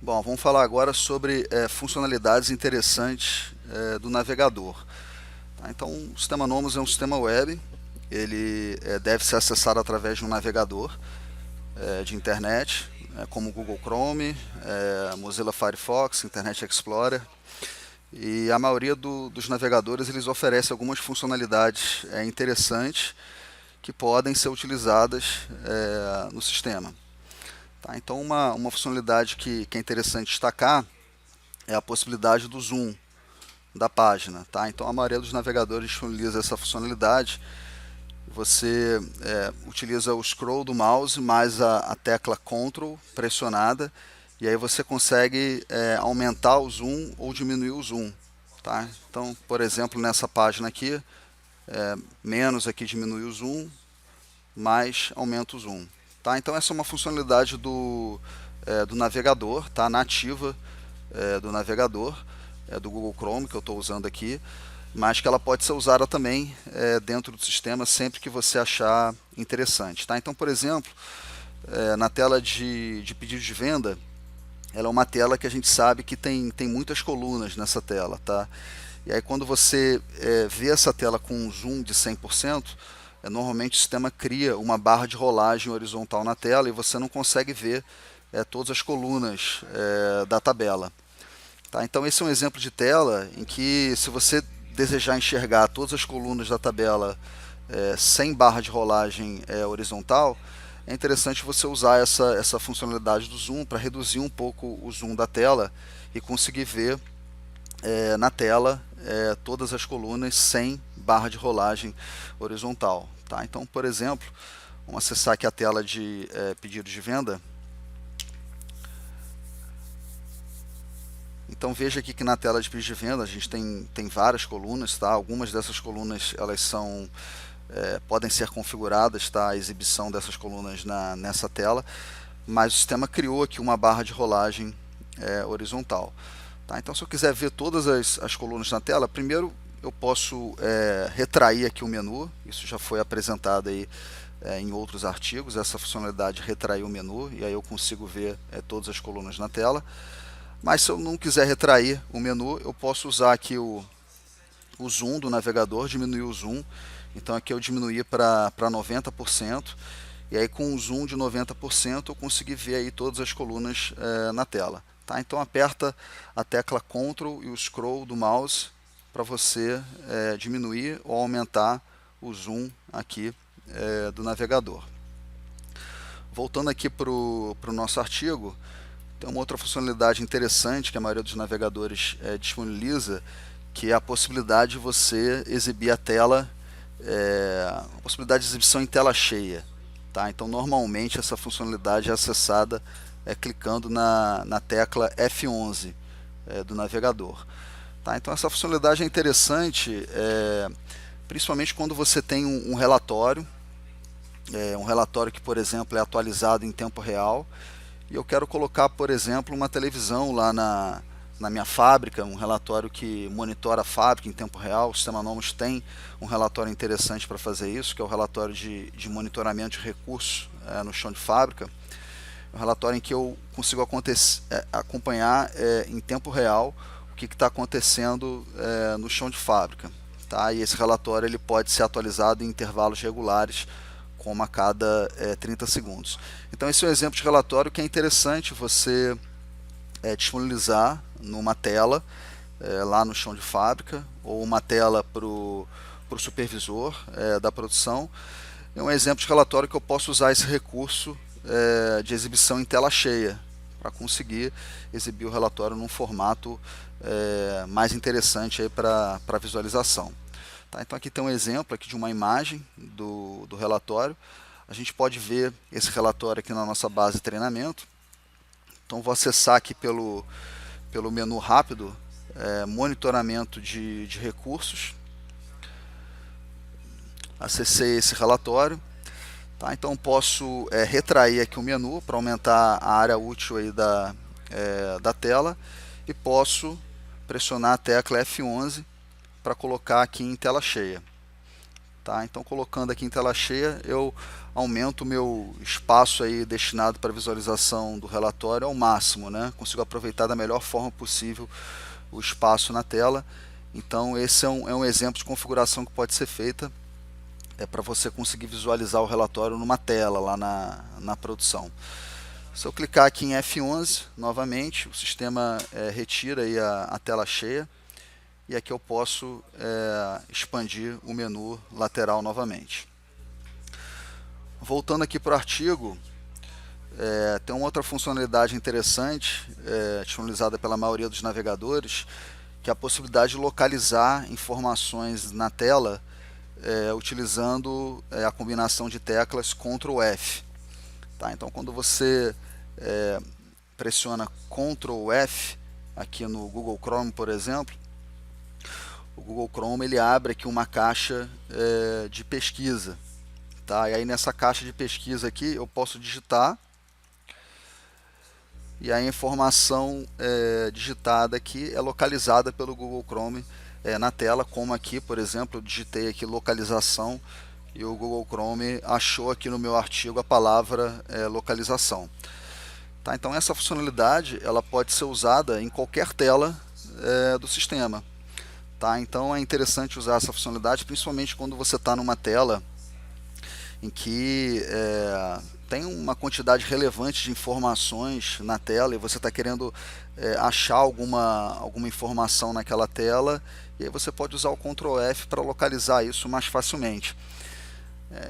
Bom, vamos falar agora sobre funcionalidades interessantes do navegador. Tá? Então, o sistema Nomos é um sistema web, ele deve ser acessado através de um navegador de internet, como Google Chrome, Mozilla Firefox, Internet Explorer. E a maioria dos navegadores eles oferecem algumas funcionalidades interessantes que podem ser utilizadas no sistema. Tá? Então, uma funcionalidade que é interessante destacar é a possibilidade do zoom da página. Tá? Então, a maioria dos navegadores disponibiliza essa funcionalidade. Você utiliza o scroll do mouse mais a tecla Ctrl pressionada, e aí você consegue aumentar o zoom ou diminuir o zoom. Tá? Então, por exemplo, nessa página aqui, menos aqui diminui o zoom, mais aumenta o zoom. Tá? Então essa é uma funcionalidade do navegador, tá? Nativa do navegador, do Google Chrome que eu estou usando aqui, mas que ela pode ser usada também dentro do sistema sempre que você achar interessante. Tá? Então, por exemplo, na tela de pedido de venda, ela é uma tela que a gente sabe que tem muitas colunas nessa tela. Tá? E aí quando você vê essa tela com um zoom de 100%, normalmente o sistema cria uma barra de rolagem horizontal na tela e você não consegue ver todas as colunas da tabela. Tá? Então esse é um exemplo de tela em que, se você desejar enxergar todas as colunas da tabela sem barra de rolagem horizontal, é interessante você usar essa funcionalidade do zoom para reduzir um pouco o zoom da tela e conseguir ver na tela todas as colunas sem barra de rolagem horizontal. Tá? Então, por exemplo, vamos acessar aqui a tela de pedido de venda. Então veja aqui que na tela de pedido de venda a gente tem várias colunas. Tá? Algumas dessas colunas elas podem ser configuradas, tá? A exibição dessas colunas nessa tela, mas o sistema criou aqui uma barra de rolagem horizontal. Tá? Então, se eu quiser ver todas as colunas na tela, primeiro eu posso retrair aqui o menu. Isso já foi apresentado aí, em outros artigos, essa funcionalidade de retrair o menu, e aí eu consigo ver todas as colunas na tela. Mas se eu não quiser retrair o menu, eu posso usar aqui o zoom do navegador, diminuir o zoom. Então aqui eu diminuí para 90%, e aí com um zoom de 90% eu consegui ver aí todas as colunas na tela. Tá? Então aperta a tecla Ctrl e o scroll do mouse para você diminuir ou aumentar o zoom aqui do navegador. Voltando aqui para o nosso artigo, tem uma outra funcionalidade interessante que a maioria dos navegadores disponibiliza, que é a possibilidade de você exibir a tela, a possibilidade de exibição em tela cheia. Tá? Então, normalmente, essa funcionalidade é acessada clicando na tecla F11 do navegador. Tá? Então, essa funcionalidade é interessante, principalmente quando você tem um relatório, um relatório que, por exemplo, é atualizado em tempo real, e eu quero colocar, por exemplo, uma televisão lá na minha fábrica, um relatório que monitora a fábrica em tempo real. O sistema Nomos tem um relatório interessante para fazer isso, que é o relatório de monitoramento de recursos no chão de fábrica. É um relatório em que eu consigo acompanhar em tempo real o que está acontecendo no chão de fábrica. Tá? E esse relatório ele pode ser atualizado em intervalos regulares, como a cada 30 segundos. Então esse é um exemplo de relatório que é interessante você disponibilizar numa tela lá no chão de fábrica, ou uma tela para o supervisor da produção. É um exemplo de relatório que eu posso usar esse recurso de exibição em tela cheia, para conseguir exibir o relatório num formato mais interessante para visualização. Tá? Então aqui tem um exemplo aqui de uma imagem do relatório. A gente pode ver esse relatório aqui na nossa base de treinamento. Então vou acessar aqui pelo menu rápido, monitoramento de recursos. Acessei esse relatório. Tá? Então posso retrair aqui o menu para aumentar a área útil aí da tela, e posso pressionar a tecla F11 para colocar aqui em tela cheia. Tá? Então, colocando aqui em tela cheia, eu aumento o meu espaço aí destinado para visualização do relatório ao máximo, né? Consigo aproveitar da melhor forma possível o espaço na tela. Então, esse é um exemplo de configuração que pode ser feita para você conseguir visualizar o relatório numa tela lá na produção. Se eu clicar aqui em F11, novamente, o sistema retira aí a tela cheia. E aqui eu posso expandir o menu lateral novamente. Voltando aqui para o artigo, tem uma outra funcionalidade interessante, disponibilizada pela maioria dos navegadores, que é a possibilidade de localizar informações na tela utilizando a combinação de teclas Ctrl F. Tá? Então, quando você pressiona Ctrl F, aqui no Google Chrome, por exemplo, o Google Chrome ele abre aqui uma caixa de pesquisa. Tá? E aí nessa caixa de pesquisa aqui eu posso digitar, e a informação digitada aqui é localizada pelo Google Chrome na tela, como aqui, por exemplo, eu digitei aqui localização e o Google Chrome achou aqui no meu artigo a palavra localização. Tá? Então essa funcionalidade ela pode ser usada em qualquer tela do sistema. Tá? Então é interessante usar essa funcionalidade, principalmente quando você está numa tela em que tem uma quantidade relevante de informações na tela e você está querendo achar alguma informação naquela tela, e aí você pode usar o Ctrl F para localizar isso mais facilmente.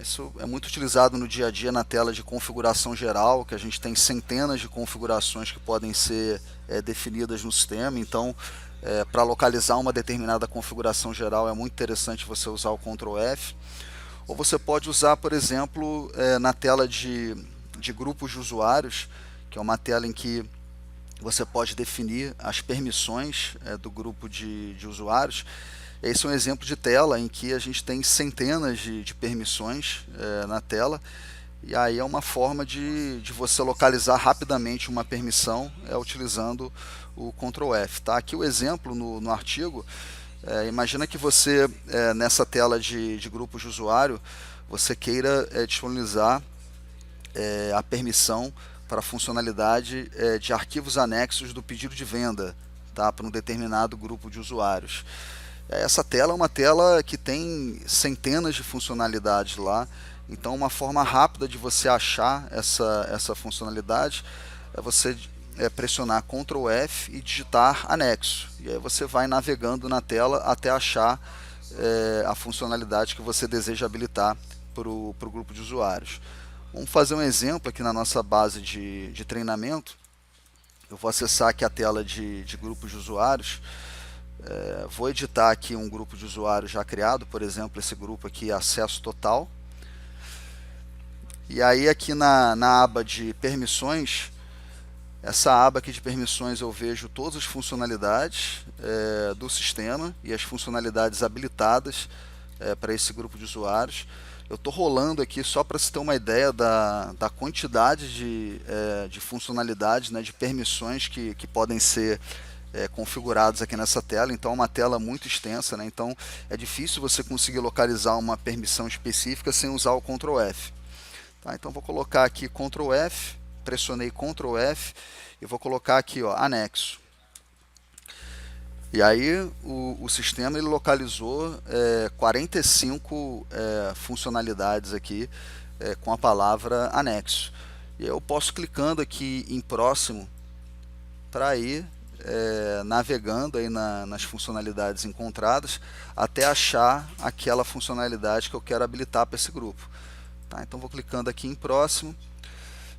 Isso é muito utilizado no dia a dia na tela de configuração geral, que a gente tem centenas de configurações que podem ser definidas no sistema. Então, para localizar uma determinada configuração geral é muito interessante você usar o Ctrl F. Ou você pode usar, por exemplo, na tela de grupos de usuários, que é uma tela em que você pode definir as permissões do grupo de usuários. Esse é um exemplo de tela em que a gente tem centenas de permissões na tela, e aí é uma forma de você localizar rapidamente uma permissão utilizando o Ctrl F. Tá? Aqui o exemplo no artigo, imagina que você, nessa tela de grupos de usuário, você queira disponibilizar a permissão para a funcionalidade de arquivos anexos do pedido de venda, tá? Para um determinado grupo de usuários. Essa tela é uma tela que tem centenas de funcionalidades lá, então uma forma rápida de você achar essa funcionalidade é você pressionar Ctrl F e digitar anexo, e aí você vai navegando na tela até achar a funcionalidade que você deseja habilitar para o grupo de usuários. Vamos fazer um exemplo aqui na nossa base de treinamento. Eu vou acessar aqui a tela de grupos de usuários. Vou editar aqui um grupo de usuários já criado, por exemplo, esse grupo aqui, acesso total. E aí aqui na aba de permissões, essa aba aqui de permissões eu vejo todas as funcionalidades do sistema e as funcionalidades habilitadas para esse grupo de usuários. Eu estou rolando aqui só para você ter uma ideia da quantidade de funcionalidades, né, de permissões que podem ser configurados aqui nessa tela. Então é uma tela muito extensa, né? Então é difícil você conseguir localizar uma permissão específica sem usar o Ctrl F. Tá? Então vou colocar aqui Ctrl F, pressionei Ctrl F e vou colocar aqui, ó, anexo. E aí o sistema ele localizou 45 funcionalidades aqui com a palavra anexo. E eu posso clicando aqui em próximo para ir navegando aí nas funcionalidades encontradas até achar aquela funcionalidade que eu quero habilitar para esse grupo. Tá? Então vou clicando aqui em próximo.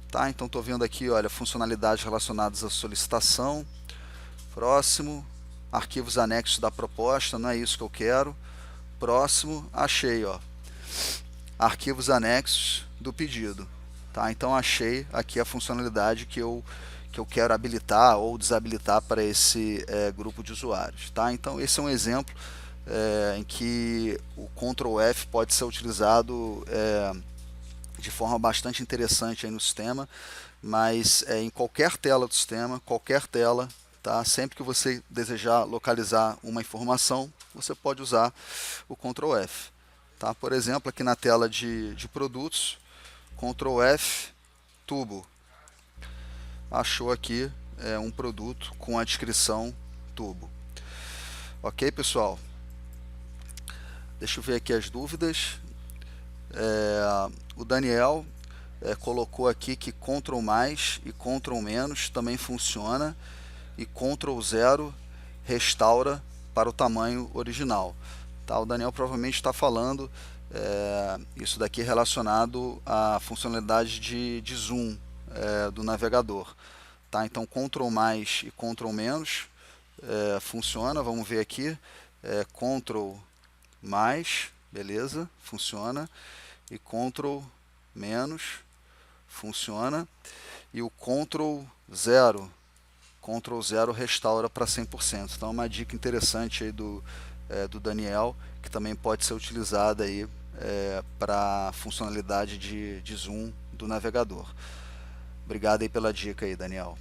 Tá? Então estou vendo aqui, olha, funcionalidades relacionadas à solicitação. Próximo. Arquivos anexos da proposta, não é isso que eu quero. Próximo, achei, ó, arquivos anexos do pedido. Tá? Então achei aqui a funcionalidade que eu quero habilitar ou desabilitar para esse grupo de usuários. Tá? Então esse é um exemplo em que o Ctrl F pode ser utilizado de forma bastante interessante aí no sistema, mas em qualquer tela do sistema, qualquer tela. Tá? Sempre que você desejar localizar uma informação, você pode usar o Ctrl F. Tá? Por exemplo, aqui na tela de produtos, Ctrl F, tubo. Achou aqui um produto com a descrição tubo. Ok, pessoal? Deixa eu ver aqui as dúvidas. O Daniel colocou aqui que Ctrl mais e Ctrl menos também funciona, e Ctrl 0 restaura para o tamanho original. Tá? O Daniel provavelmente está falando isso daqui relacionado à funcionalidade de zoom do navegador. Tá? Então Ctrl mais e Ctrl menos funciona. Vamos ver aqui. Ctrl mais, beleza, funciona. E Ctrl menos funciona. E o Ctrl 0 restaura para 100%. Então é uma dica interessante aí do Daniel, que também pode ser utilizada aí para funcionalidade de zoom do navegador. Obrigado aí pela dica aí, Daniel.